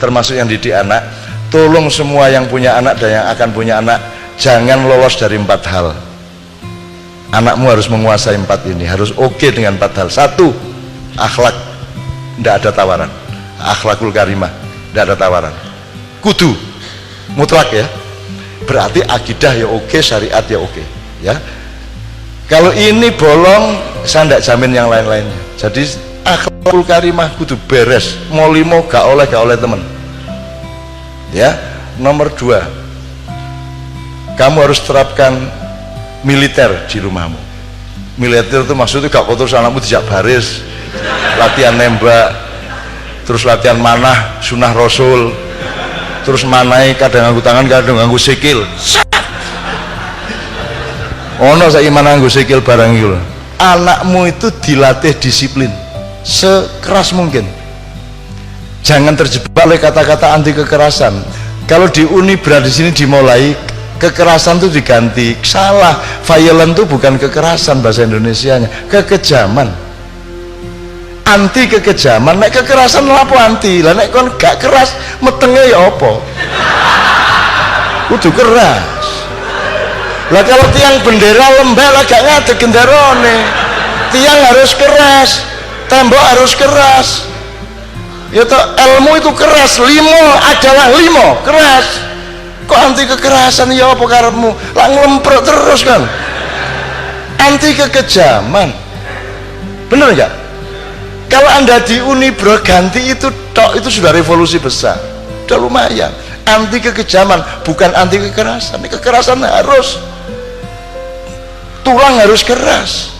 termasuk yang didik anak, tolong semua yang punya anak dan yang akan punya anak, jangan lolos dari 4 hal. Anakmu harus menguasai 4 ini, harus oke dengan 4 hal. 1, akhlak, tidak ada tawaran. Akhlakul karimah, tidak ada tawaran. Kudu mutlak ya, berarti akidah ya oke, syariat ya oke ya. Kalau ini bolong, saya tidak jamin yang lain-lainnya. Jadi akhlakul karimah kudu beres, mau limo gak oleh temen ya. Nomor 2, kamu harus terapkan militer di rumahmu. Militer itu maksudnya gak kotor anakmu dijak baris, latihan nembak, terus latihan manah sunah rasul, terus manai kadang nganggo tangan kadang nganggo sikil. Ono saya mana nganggo sikil barang itu. Anakmu itu dilatih disiplin sekeras mungkin. Jangan terjebak oleh kata-kata anti kekerasan. Kalau di Unibra di sini dimulai kekerasan itu diganti. Salah, violent itu bukan kekerasan bahasa Indonesianya, kekejaman. Anti kekejaman, nek kekerasan lapo anti. Lah nek kon gak keras metenge ya apa? Kudu keras. Lah kalau tiang bendera lembek lah gak ngadeg genderone. Tiang harus keras, tembok harus keras. Ya toh, ilmu itu keras, limo adalah limo, keras. Kok anti kekerasan ya apa karepmu? Lah ngelemprok terus kan. Anti kekejaman. Bener enggak? Kalau Anda di Unibro ganti itu tok, itu sudah revolusi besar. Udah lumayan. Anti kekejaman, bukan anti kekerasan. Kekerasan harus, tulang harus keras.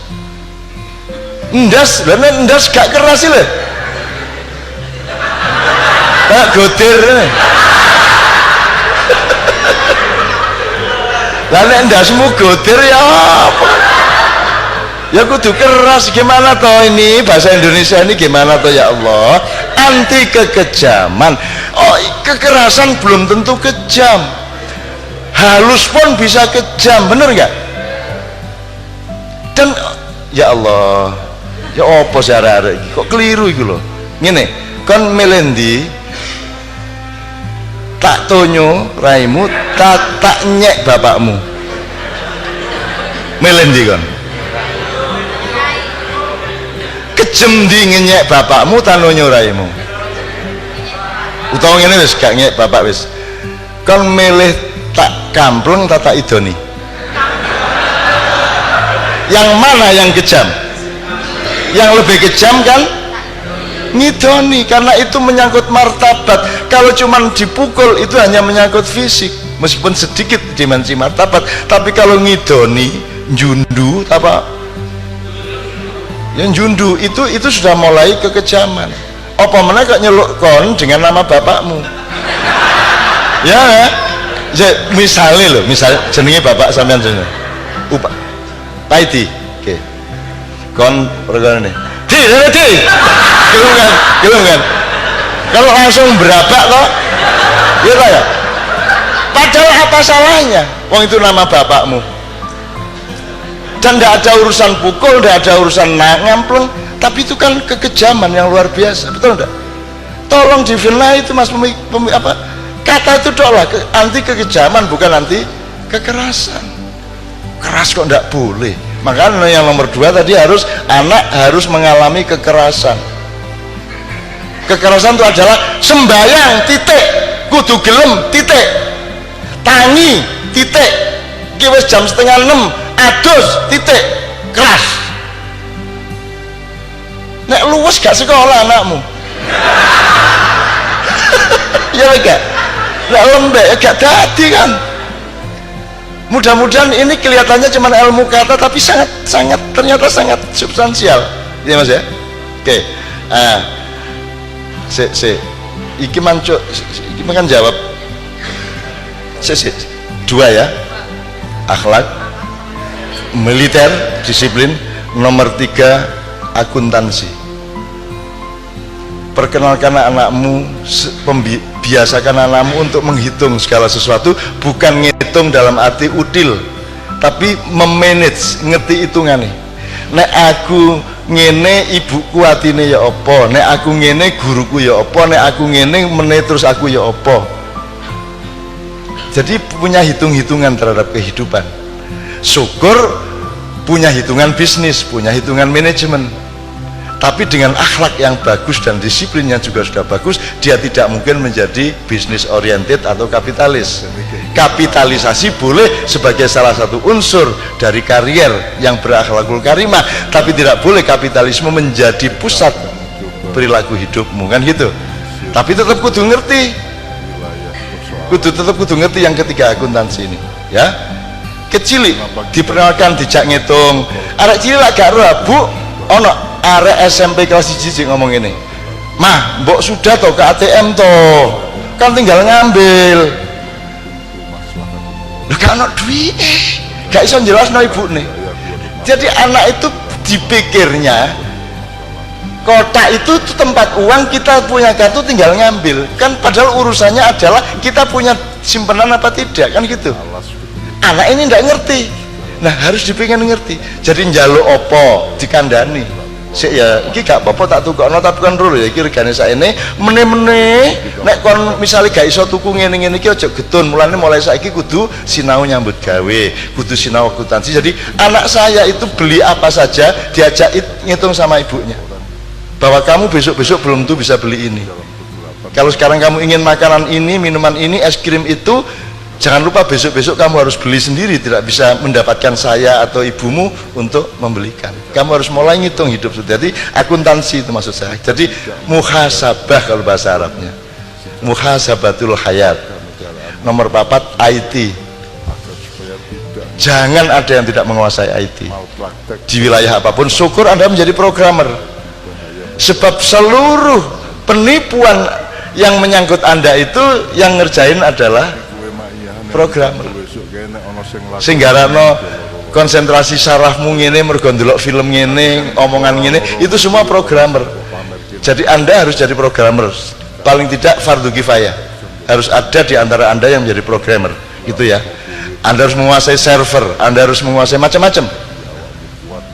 Ndas, dan ndas gak keras sih lho. Tak gotir nih. Lah nek ndasmu gotir ya apa? Ya kudu keras. Gimana toh ini bahasa Indonesia ini gimana toh ya Allah? Anti kekejaman. Oh, kekerasan belum tentu kejam. Halus pun bisa kejam, bener nggak? Dan ya Allah, ya apa sih arek-arek iki kok keliru iku lho. Ngene, kon melendi tak tonyo raimu, tak nyek bapakmu. Melendi kon. Kejem di ngenyek bapakmu tan nonyo raimu. Utawa ngene wis gak nyek bapak wis. Kon milih tak kampleng tak idoni. Yang mana yang kejam? Yang lebih kejam kan ngidoni, karena itu menyangkut martabat. Kalau cuman dipukul itu hanya menyangkut fisik, meskipun sedikit dimensi martabat. Tapi kalau ngidoni, jundu apa? Yang jundu itu sudah mulai kekejaman. Apa mana kok nyeluk kon dengan nama bapakmu? Ya, misalnya loh, misal jenenge bapak sampean jenenge. Paiti, oke. Kon regane. Di, gelem kan. Kalau langsung berabak toh, ya lah ya. Padahal apa salahnya? Wong itu nama bapakmu. Dan tidak ada urusan pukul, tidak ada urusan ngampleng, tapi itu kan kekejaman yang luar biasa, betul enggak? Tolong difilnah itu mas kata itu adalah anti kekejaman, bukan anti kekerasan. Keras kok enggak boleh. Makanya yang nomor 2 tadi harus anak harus mengalami kekerasan. Kekerasan itu adalah sembayang titik, kudu gelem titik, tangi titik, iki wis jam 5:30 adus titik, keras. Nek luwes gak sekolah anakmu. Ya enggak? Nek lembek gak dadi kan. Mudah-mudahan ini kelihatannya cuma ilmu kata, tapi ternyata sangat substansial, ya mas ya. Oke, iki manco, iki makan jawab. 2 ya, akhlak, militer, disiplin. Nomor 3, akuntansi. Perkenalkan anakmu, biasakan anakmu untuk menghitung segala sesuatu, bukan ngitung dalam arti udil, tapi memanage, ngerti hitungannya. Nek aku ngene ibuku atine ya apa, nek aku ngene guruku ya apa, nek aku ngene meneh terus aku ya apa. Jadi punya hitung-hitungan terhadap kehidupan. Syukur punya hitungan bisnis, punya hitungan manajemen. Tapi dengan akhlak yang bagus dan disiplin yang juga sudah bagus, dia tidak mungkin menjadi bisnis oriented atau kapitalis. Kapitalisasi boleh sebagai salah satu unsur dari karier yang berakhlakul karimah, tapi tidak boleh kapitalisme menjadi pusat perilaku hidupmu, kan gitu. Tapi tetap kudu ngerti, tetap kudu ngerti yang ketiga akuntansi ini, ya. Kecil diperkenalkan dijak ngitung, arek cilik lak gak ro Bu, ono arek SMP kelas 1 ngomong ini, mah mbok sudah toh ke ATM toh, kan tinggal ngambil. Lu gak ono duit, gak iso jelasno ibu nih. Jadi anak itu dipikirnya kotak itu tempat uang, kita punya kartu tinggal ngambil, kan padahal urusannya adalah kita punya simpanan apa tidak, kan gitu. Anak ini ndak ngerti, nah harus dipingin ngerti. Jadi njaluk opo dikandani, sik ya iki gak apa-apa tak tukokno tapi kan rul ya iki regane sakene meneh-meneh nek kon misale gak iso tuku ngene-ngene iki aja getun, mulai saiki kudu sinau nyambut gawe, kudu sinau akuntansi. Jadi anak saya itu beli apa saja diajak ngitung sama ibunya, bahwa kamu besok-besok belum tuh bisa beli ini, kalau sekarang kamu ingin makanan ini, minuman ini, es krim itu, jangan lupa besok-besok kamu harus beli sendiri, tidak bisa mendapatkan saya atau ibumu untuk membelikan. Kamu harus mulai ngitung hidup. Jadi akuntansi itu maksud saya. Jadi muhasabah kalau bahasa Arabnya, muhasabatul hayat. Nomor 4 IT. Jangan ada yang tidak menguasai IT di wilayah apapun. Syukur Anda menjadi programmer, sebab seluruh penipuan yang menyangkut Anda itu yang ngerjain adalah programmer. Sehingga konsentrasi sarafmu ngene mergo ndelok film ngene, omongan ngene, itu semua programmer. Jadi Anda harus jadi programmer. Paling tidak fardu kifayah. Harus ada di antara Anda yang menjadi programmer. Itu ya. Anda harus menguasai server, Anda harus menguasai macam-macam.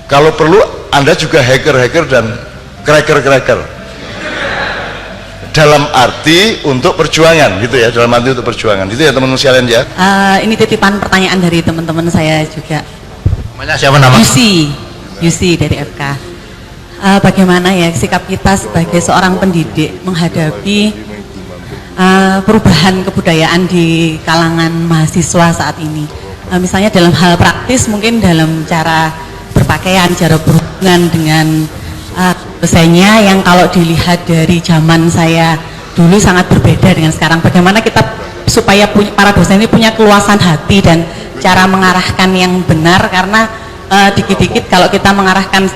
Kalau perlu Anda juga hacker-hacker dan cracker-cracker. Dalam arti untuk perjuangan gitu ya, dalam arti untuk perjuangan itu ya teman-teman sekalian ya. Ini titipan pertanyaan dari teman-teman saya juga. Namanya siapa nama? Yusi dari FK. Bagaimana ya sikap kita sebagai seorang pendidik menghadapi perubahan kebudayaan di kalangan mahasiswa saat ini? Misalnya dalam hal praktis, mungkin dalam cara berpakaian, cara berhubungan dengan dosennya yang kalau dilihat dari zaman saya dulu sangat berbeda dengan sekarang. Bagaimana kita supaya para dosen ini punya keluasan hati dan cara mengarahkan yang benar, karena dikit-dikit kalau kita mengarahkan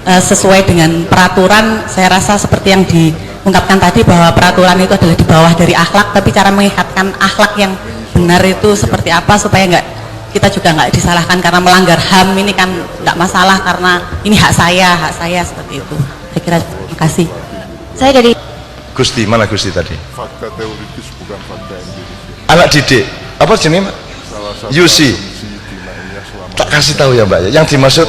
sesuai dengan peraturan, saya rasa seperti yang diungkapkan tadi bahwa peraturan itu adalah di bawah dari akhlak, tapi cara mengikatkan akhlak yang benar itu seperti apa supaya kita juga nggak disalahkan karena melanggar HAM ini kan nggak masalah karena ini hak saya seperti itu. Saya kira terima kasih. Saya dari Gusti, mana Gusti tadi? Fakta teoritis bukan fakta empiris. Anak didik, apa jenis Yusi? Tak kasih tahu ya Mbak, yang dimaksud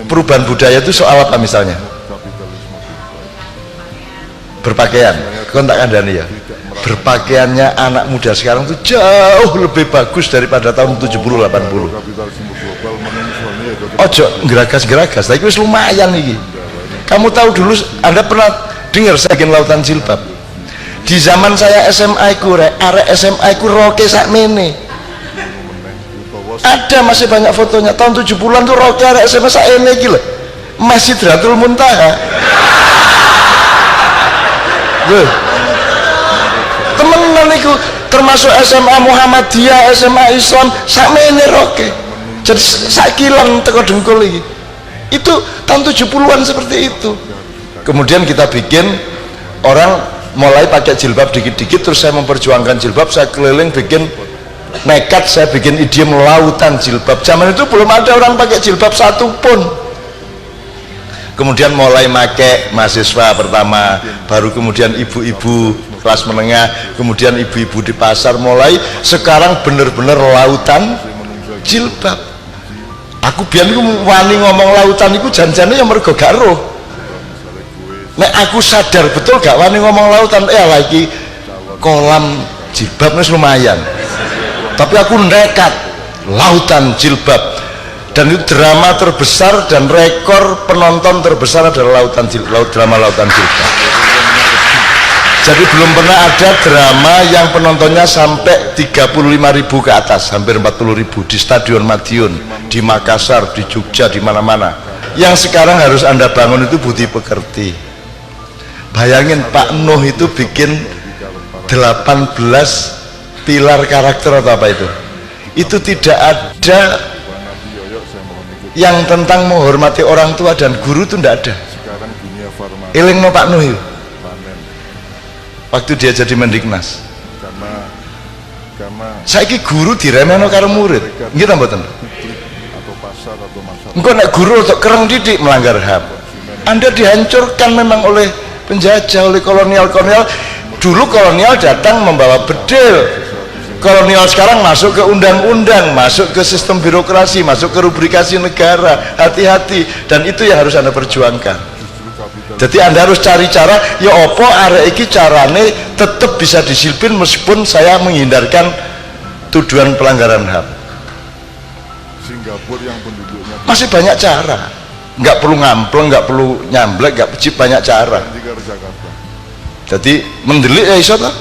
perubahan budaya itu soal apa misalnya? Berpakaian, kon tak kandani ya. Berpakaiannya anak muda sekarang tuh jauh lebih bagus daripada tahun 70-80. Ojo geragas-geragas, tapi wis lumayan nih. Kamu tahu dulu, Anda pernah dengar Saking Lautan Jilbab? Di zaman saya SMA ku, arek SMA ku roke sakmene. Ada masih banyak fotonya. Tahun 70-an tuh roke arek SMA sakmene iki lho. Masih Sidratul Muntaha. Loh. Temenan iku termasuk SMA Muhammadiyah, SMA Islam sakmene roke. Jadi sakilan teko dengkul iki. Itu tahun 70-an seperti itu. Kemudian kita bikin orang mulai pakai jilbab dikit-dikit, terus saya memperjuangkan jilbab, saya keliling bikin nekat, saya bikin idiom lautan jilbab. Zaman itu belum ada orang pakai jilbab satu pun. Kemudian mulai pakai mahasiswa pertama, baru kemudian ibu-ibu kelas menengah, kemudian ibu-ibu di pasar, mulai sekarang benar-benar lautan jilbab. Aku biyen iku wani ngomong lautan iku janjane ya mergo gak roh. Nek aku sadar betul gak wani ngomong lautan, lagi kolam jilbab wis lumayan. Tapi aku nekat lautan jilbab, dan itu drama terbesar dan rekor penonton terbesar adalah drama lautan jilbab. Jadi belum pernah ada drama yang penontonnya sampai 35.000 ke atas, hampir 40.000 di Stadion Madiun, di Makassar, di Jogja, di mana-mana. Yang sekarang harus Anda bangun itu budi pekerti. Bayangin Pak Nuh itu bikin 18 pilar karakter atau apa itu. Itu tidak ada yang tentang menghormati orang tua dan guru, itu tidak ada. Sekarang dunia farmasi Eling no Pak Nuh itu panen waktu dia jadi Mendiknas. karena Saiki guru diremehno karo murid, nggih ta mboten? atau pasar atau masyarakat Engko nek guru untuk kereng didik melanggar HAM. Anda dihancurkan memang oleh penjajah, oleh kolonial-kolonial. Dulu kolonial datang membawa bedil. Kolonial sekarang masuk ke undang-undang, masuk ke sistem birokrasi, masuk ke rubrikasi negara. Hati-hati, dan itu yang harus Anda perjuangkan. Jadi Anda harus cari cara, ya opo arek iki carane tetap bisa disiplin meskipun saya menghindarkan tuduhan pelanggaran HAM. Singapura yang penduduknya Masih banyak cara, nggak perlu ngampleng, nggak perlu nyamblek, nggak banyak cara. tiga Jakarta. Jadi mendelik ya iso toh.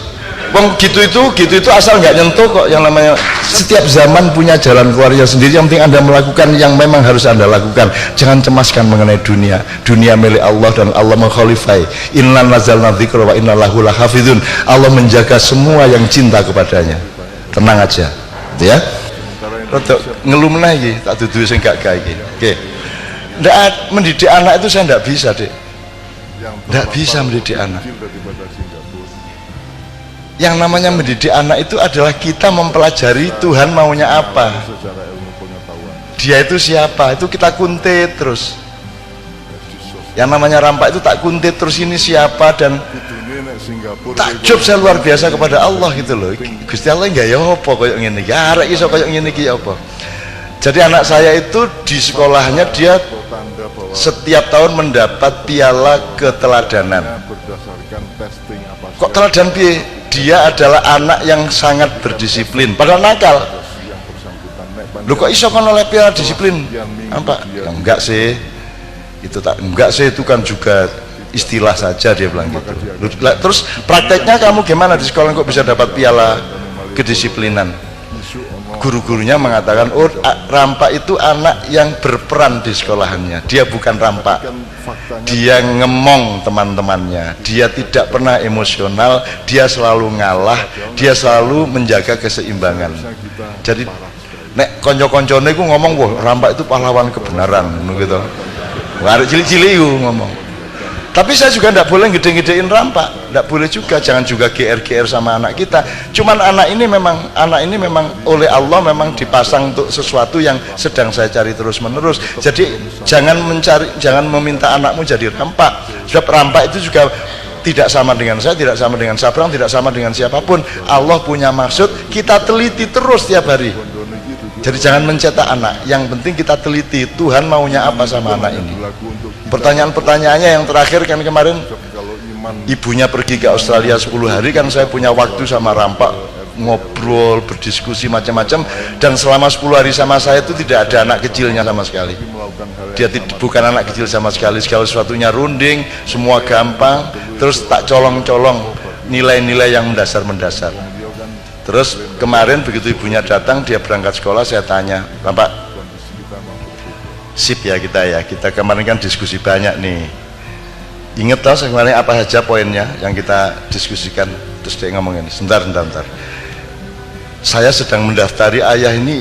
Wong gitu itu asal nggak nyentuh kok. Yang namanya setiap zaman punya jalan keluarnya sendiri. Yang penting Anda melakukan yang memang harus Anda lakukan. Jangan cemaskan mengenai dunia. Dunia milik Allah dan Allah mengkhalifai. Inna nazalna dzikra wa inna lahu lahafizun. Allah menjaga semua yang cinta kepadanya. Tenang aja, ya. Rodok ngeluh meneh iki, tak dudu sing gak gawe iki. Oke. Ndak mendidik anak itu saya ndak bisa, Dek. Ndak bisa mendidik anak. Daripada Singapura. Yang namanya mendidik anak itu adalah kita mempelajari Tuhan maunya apa, Secara ilmu pengetahuan. dia itu siapa, itu kita kuntit terus. Yang namanya rampak itu tak kuntit terus, ini siapa, dan Dunia nek Singapura. takjub saya luar biasa kepada Allah gitu loh. Gusti Allah nggak ya apa kayak ngene iki, arek iso kayak ngene iki ya apa. Jadi anak saya itu di sekolahnya dia Tanda bahwa setiap tahun mendapat piala keteladanan. berdasarkan testing apa Kok teladan piye? Dia adalah anak yang sangat berdisiplin, padahal nakal. yang bersangkutan nek Lu kok iso kan oleh piala disiplin? Apa? Ya, enggak sih. Itu tak enggak sih, itu kan juga istilah saja, dia bilang gitu. Terus prakteknya kamu gimana di sekolah kok bisa dapat piala kedisiplinan? Guru-gurunya mengatakan, oh rampak itu anak yang berperan di sekolahannya, dia bukan rampak, dia ngemong teman-temannya, dia tidak pernah emosional, dia selalu ngalah, dia selalu menjaga keseimbangan. Jadi nek konco-koncone ku ngomong, wah rampak itu pahlawan kebenaran gitu. Arek cilik-cilik ngomong. Tapi saya juga tidak boleh gede-gedein rampak, tidak boleh juga, jangan juga GR-GR sama anak kita. Cuman anak ini memang oleh Allah memang dipasang untuk sesuatu yang sedang saya cari terus-menerus. Jadi jangan meminta anakmu jadi rampak. Sebab rampak itu juga tidak sama dengan saya, tidak sama dengan Sabrang, tidak sama dengan siapapun. Allah punya maksud, kita teliti terus tiap hari. Jadi jangan mencetak anak, yang penting kita teliti Tuhan maunya apa sama anak ini. Pertanyaan-pertanyaannya yang terakhir kan kemarin, ibunya pergi ke Australia 10 hari, kan saya punya waktu sama rampak ngobrol, berdiskusi macam-macam, dan selama 10 hari sama saya itu tidak ada anak kecilnya sama sekali. Dia bukan anak kecil sama sekali, segala sesuatunya runding, semua gampang, terus tak colong-colong nilai-nilai yang mendasar-mendasar. Terus kemarin begitu ibunya datang, dia berangkat sekolah, saya tanya, Bapak, sip ya kita kemarin kan diskusi banyak nih. Ingat tau kemarin apa saja poinnya yang kita diskusikan? Terus dia ngomong ini, sebentar. Saya sedang mendaftari ayah ini